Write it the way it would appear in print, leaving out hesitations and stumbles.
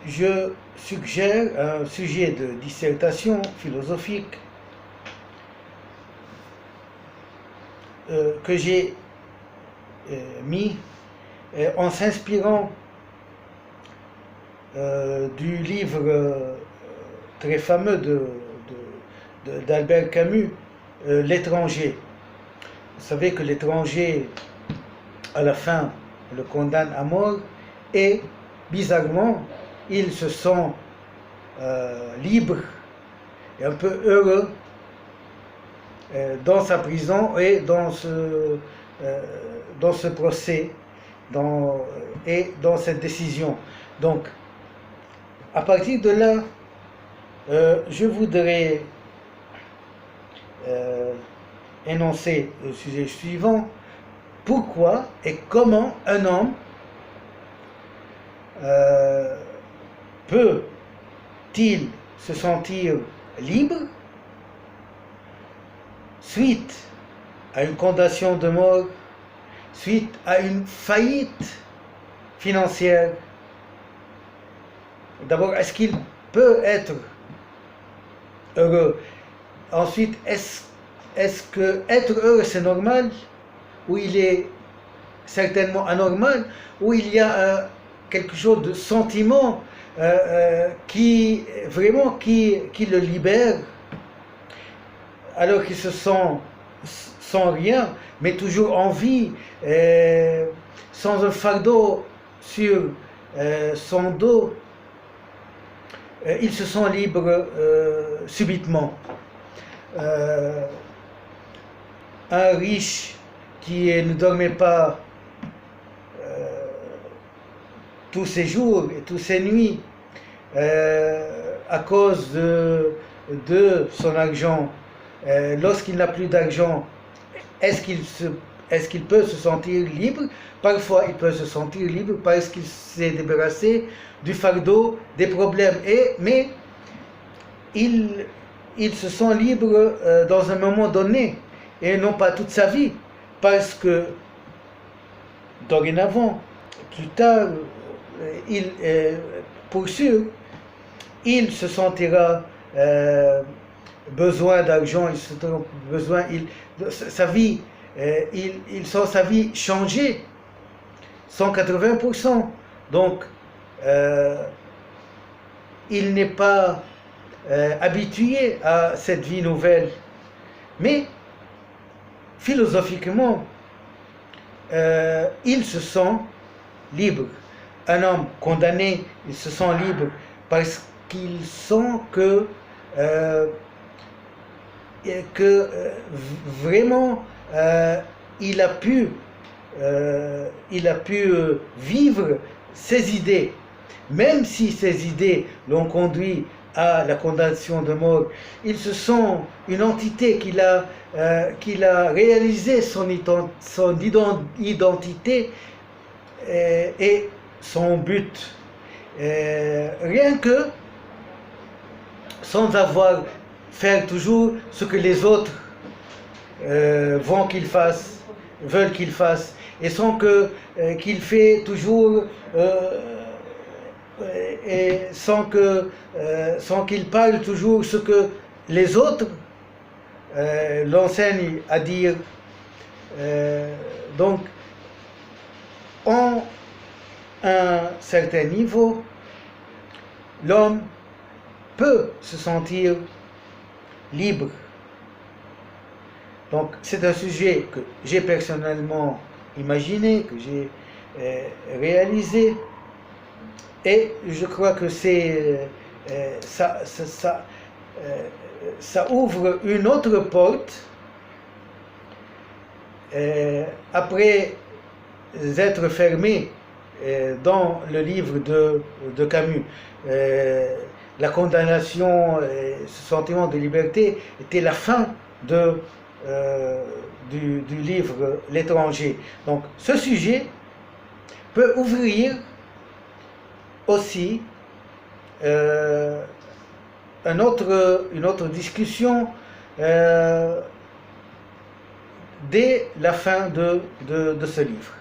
je suggère un sujet de dissertation philosophique que j'ai mis en s'inspirant du livre très fameux d'Albert Camus, L'étranger. Vous savez que l'étranger, à la fin, le condamne à mort et, bizarrement, il se sent libre et un peu heureux dans sa prison et dans ce procès et dans cette décision. Donc, à partir de là, je voudrais énoncer le sujet suivant. Pourquoi et comment un homme peut-il se sentir libre suite à une condamnation de mort, suite à une faillite financière? D'abord, est-ce qu'il peut être heureux? Ensuite, est-ce que être heureux c'est normal, ou il est certainement anormal, ou il y a quelque chose de sentiment qui le libère, alors qu'il se sent sans rien, mais toujours en vie, sans un fardeau sur son dos. Il se sent libre subitement. Un riche qui ne dormait pas tous ses jours et toutes ses nuits à cause de son argent, lorsqu'il n'a plus d'argent, est-ce qu'il peut se sentir libre? Parfois, il peut se sentir libre parce qu'il s'est débarrassé du fardeau des problèmes. Mais il se sent libre dans un moment donné et non pas toute sa vie, parce que dorénavant, plus tard, pour sûr, il se sentira besoin d'argent, sa vie, il sent sa vie changer 180%. Donc, il n'est pas habitué à cette vie nouvelle. Mais, philosophiquement, il se sent libre. Un homme condamné, il se sent libre parce qu'il sent que vraiment il a pu vivre ses idées, même si ses idées l'ont conduit à la condamnation de mort. Il se sent une entité qu'il a réalisé son identité et son but, rien que sans avoir faire toujours ce que les autres veulent qu'il fasse, et sans qu'il fait toujours et sans qu'il parle toujours ce que les autres l'enseignent à dire. Donc, en un certain niveau, l'homme peut se sentir libre. Donc, c'est un sujet que j'ai personnellement imaginé, que j'ai réalisé, et je crois que ça ouvre une autre porte après être fermé dans le livre de Camus. La condamnation, ce sentiment de liberté était la fin du livre L'étranger. Donc ce sujet peut ouvrir aussi une autre discussion dès la fin de ce livre.